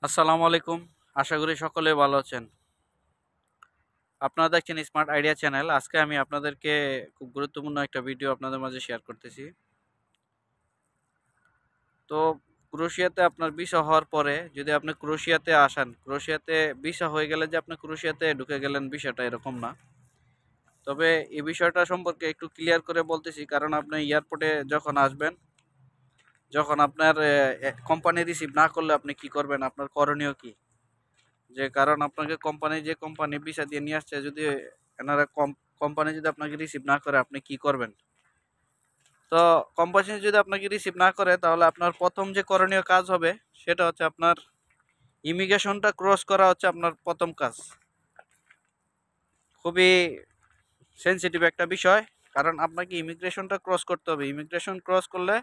আসসালামু আলাইকুম। আশা করি সকলে ভালো আছেন। আপনারা দেখছেন স্মার্ট আইডিয়া চ্যানেল। আজকে আমি আপনাদেরকে খুব গুরুত্বপূর্ণ একটা ভিডিও আপনাদের মাঝে শেয়ার করতেছি। তো ক্রোয়েশিয়াতে আপনার ভিসা হওয়ার পরে যদি আপনি ক্রোয়েশিয়াতে আসেন, ক্রোয়েশিয়াতে ভিসা হয়ে গেলে যে আপনি ক্রোয়েশিয়াতে ঢুকে গেলেন বিষয়টা এরকম না। তবে এই বিষয়টা সম্পর্কে একটু ক্লিয়ার করে বলতেছি, কারণ আপনি এয়ারপোর্টে যখন আসবেন, যখন আপনার কোম্পানি রিসিভ না করলে আপনি কি করবেন, আপনার করণীয় কি? যে কারণ আপনাকে কোম্পানি ভিসা দিয়ে নিয়ে আসছে, যদি এনারা কোম্পানি যদি আপনাকে রিসিভ না করে আপনি কি করবেন? তো কোম্পানি যদি আপনাকে রিসিভ না করে তাহলে আপনার প্রথম যে করণীয় কাজ হবে সেটা হচ্ছে আপনার ইমিগ্রেশনটা ক্রস করা হচ্ছে আপনার প্রথম কাজ। খুবই সেনসিটিভ একটা বিষয়, কারণ আপনাকে ইমিগ্রেশনটা ক্রস করতে হবে। ইমিগ্রেশন ক্রস করলে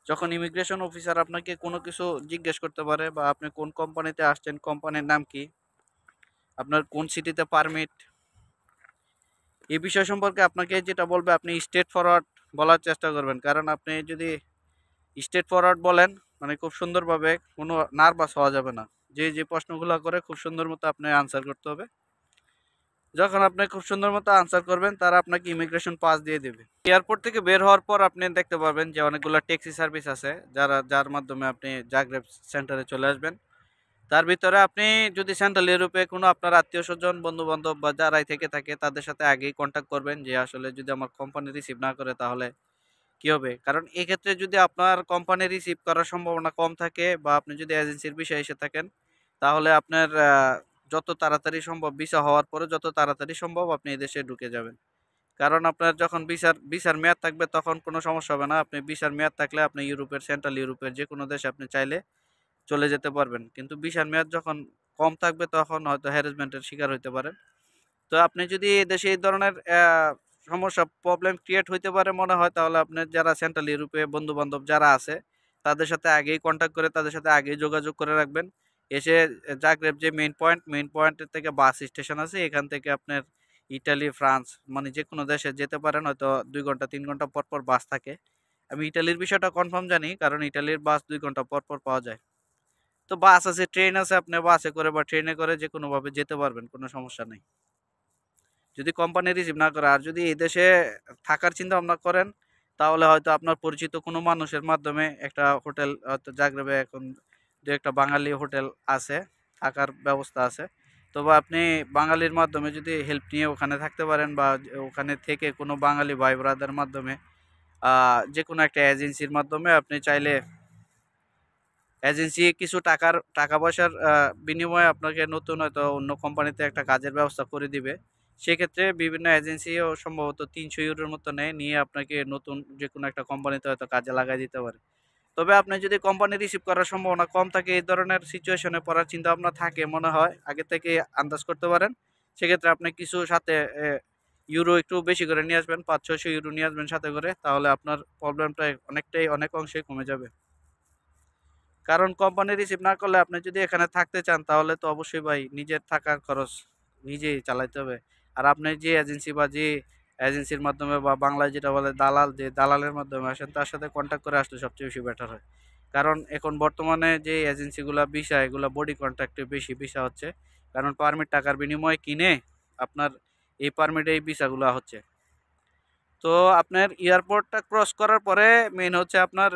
যখন ইমিগ্রেশন অফিসার আপনাকে কোনো কিছু জিজ্ঞেস করতে পারে, বা আপনি কোন কোম্পানিতে আসছেন, কোম্পানির নাম কি, আপনার কোন সিটিতে পারমিট, এই বিষয় সম্পর্কে আপনাকে যেটা বলবে আপনি স্ট্রেট ফরওয়ার্ড বলার চেষ্টা করবেন। কারণ আপনি যদি স্ট্রেট ফরওয়ার্ড বলেন, মানে খুব সুন্দরভাবে, কোনো নার্ভাস হওয়া যাবে না। যে প্রশ্নগুলো করে খুব সুন্দর মতো আপনি আনসার করতে হবে। যখন আপনি খুব সুন্দর মতো আনসার করবেন, তারা আপনাকে ইমিগ্রেশন পাস দিয়ে দেবে। এয়ারপোর্ট থেকে বের হওয়ার পর আপনি দেখতে পারবেন যে অনেকগুলো ট্যাক্সি সার্ভিস আছে, যার মাধ্যমে আপনি জাগ্রেব সেন্টারে চলে আসবেন। তার ভিতরে আপনি যদি সেন্ট্রাল ইউরোপে কোনো আপনার আত্মীয়-স্বজন, বন্ধু-বান্ধব বা যারাই থেকে থাকে তাদের সাথে আগেই কনট্যাক্ট করবেন, যে আসলে যদি আমার কোম্পানি রিসিভ না করে তাহলে কি হবে? কারণ এক্ষেত্রে যদি আপনার কোম্পানি রিসিভ করার সম্ভাবনা কম থাকে, বা আপনি যদি এজেন্সির বিষয়ে এসে থাকেন, তাহলে আপনার যত তাড়াতাড়ি সম্ভব ভিসা হওয়ার পরে যত তাড়াতাড়ি সম্ভব আপনি এই দেশে ঢুকে যাবেন। কারণ আপনার যখন ভিসার মেয়াদ থাকবে তখন কোনো সমস্যা হবে না। আপনি ভিসার মেয়াদ থাকলে আপনি সেন্ট্রাল ইউরোপের যেকোনো দেশে আপনি চাইলে চলে যেতে পারবেন। কিন্তু ভিসার মেয়াদ যখন কম থাকবে তখন হয়তো হ্যারাসমেন্টের শিকার হইতে পারেন। তো আপনি যদি দেশে এই ধরনের সমস্যা, প্রবলেম ক্রিয়েট হইতে পারে মনে হয়, তাহলে আপনার যারা সেন্ট্রাল ইউরোপে বন্ধু-বান্ধব যারা আছে তাদের সাথে আগেই কনট্যাক্ট করে, তাদের সাথে আগেই যোগাযোগ করে রাখবেন। এসে জাগ্রেব যে মেইন পয়েন্টের থেকে বাস স্টেশন আছে, এখান থেকে আপনার ইটালি, ফ্রান্স, মানে যেকোনো দেশে যেতে পারেন। হয়তো ২ ঘন্টা ৩ ঘন্টা পর বাস থাকে। আমি ইটালির বিষয়টা কনফার্ম জানি, কারণ ইটালির বাস ২ ঘন্টা পর পাওয়া যায়। তো বাস আছে, ট্রেন আছে, আপনি বাসে করে বা ট্রেনে করে যেকোনোভাবে যেতে পারবেন, কোনো সমস্যা নেই। যদি কোম্পানি রিসিভ না করে, আর যদি এই দেশে থাকার চিন্তা ভাবনা করেন, তাহলে হয়তো আপনার পরিচিত কোনো মানুষের মাধ্যমে একটা হোটেল, হয়তো জাগ্রেবে এখন ২-১টা বাঙালি হোটেল আছে, থাকার ব্যবস্থা আছে। তবে আপনি বাঙালির মাধ্যমে যদি হেল্প নিয়ে ওখানে থাকতে পারেন, বা ওখানে থেকে কোনো বাঙালি ভাই ব্রাদার মাধ্যমে যেকোনো একটা এজেন্সির মাধ্যমে আপনি চাইলে এজেন্সি কিছু টাকা পয়সার বিনিময়ে আপনাকে নতুন হয়তো অন্য কোম্পানিতে একটা কাজের ব্যবস্থা করে দিবে। সেক্ষেত্রে বিভিন্ন এজেন্সিও সম্ভবত ৩০০ ইউরোর মতো নেয়, নিয়ে আপনাকে নতুন যেকোনো একটা কোম্পানিতে হয়তো কাজে লাগায় দিতে পারে। তবে আপনি যদি কোম্পানি রিসিভ করার সম্ভাবনা কম থাকে, এই ধরনের সিচুয়েশনে পড়ার চিন্তাভাবনা থাকে মনে হয়, আগে থেকে আন্দাজ করতে পারেন। সেক্ষেত্রে আপনি কিছু সাথে ইউরো একটু বেশি করে নিয়ে আসবেন, ৫০০-৬০০ ইউরো নিয়ে আসবেন সাথে করে, তাহলে আপনার প্রবলেমটা অনেক অংশেই কমে যাবে। কারণ কোম্পানি রিসিভ না করলে আপনি যদি এখানে থাকতে চান, তাহলে তো অবশ্যই ভাই নিজের থাকার খরচ নিজেই চালাইতে হবে। আর আপনি যে এজেন্সি বা যে এজেন্সির মাধ্যমে, বা বাংলায় যেটা বলে দালাল, যে দালালের মাধ্যমে আসেন, তার সাথে কন্ট্যাক্ট করে আসলে সবচেয়ে বেশি বেটার হয়। কারণ এখন বর্তমানে যে এজেন্সিগুলা ভিসা, এগুলা বডি কন্ট্রাক্টে বেশি ভিসা হচ্ছে। কারণ পারমিট টাকার বিনিময়ে কিনে আপনার এই পারমিটে এই ভিসাগুলা হচ্ছে। তো আপনার এয়ারপোর্টটা ক্রস করার পরে মেইন হচ্ছে আপনার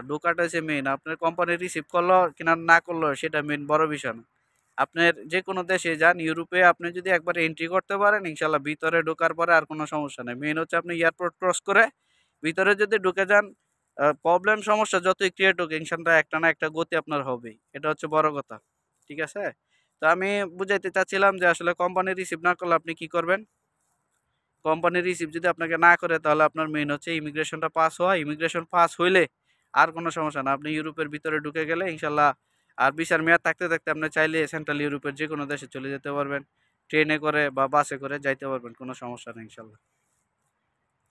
ঢোকাটা হচ্ছে মেইন। আপনার কোম্পানি রিসিভ করলো কিনা না করলো সেটা মেইন বড় বিষয় না। আপনার যে কোনো দেশে যান ইউরোপে, আপনি যদি একবার এন্ট্রি করতে পারেন, ইনশাল্লাহ ভিতরে ঢোকার পরে আর কোনো সমস্যা নেই। মেইন হচ্ছে আপনি এয়ারপোর্ট ক্রস করে ভিতরে যদি ঢুকে যান, প্রবলেম সমস্যা যতই ক্রিয়েট হোক, ইনশাল্লাহ একটা না একটা গতি আপনার হবেই। এটা হচ্ছে বড় কথা। ঠিক আছে? তো আমি বুঝাইতে চাচ্ছিলাম যে আসলে কোম্পানি রিসিভ না করলে আপনি কি করবেন? কোম্পানি রিসিভ যদি আপনাকে না করে, তাহলে আপনার মেইন হচ্ছে ইমিগ্রেশনটা পাস হওয়া। ইমিগ্রেশন পাস হইলে আর কোনো সমস্যা না। আপনি ইউরোপের ভিতরে ঢুকে গেলে ইনশাল্লাহ, আর ভিসার মেয়াদ থাকতে থাকতে আপনি চাইলে সেন্ট্রাল ইউরোপের যেকোনো দেশে চলে যেতে পারবেন। ট্রেনে করে বা বাসে করে যাইতে পারবেন, কোনো সমস্যা নেই ইনশাল্লাহ।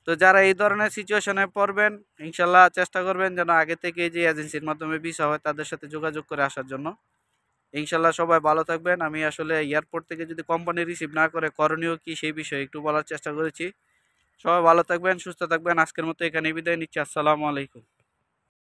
তো যারা এই ধরনের সিচুয়েশনে পড়বেন, ইনশাল্লাহ চেষ্টা করবেন যেন আগে থেকে যে এজেন্সির মাধ্যমে ভিসা হয় তাদের সাথে যোগাযোগ করে আসার জন্য। ইনশাল্লাহ সবাই ভালো থাকবেন। আমি আসলে এয়ারপোর্ট থেকে যদি কোম্পানি রিসিভ না করে করণীয় কি সেই বিষয়ে একটু বলার চেষ্টা করেছি। সবাই ভালো থাকবেন, সুস্থ থাকবেন। আজকের মতো এখানেই বিদায় নিচ্ছি। আসসালামু আলাইকুম।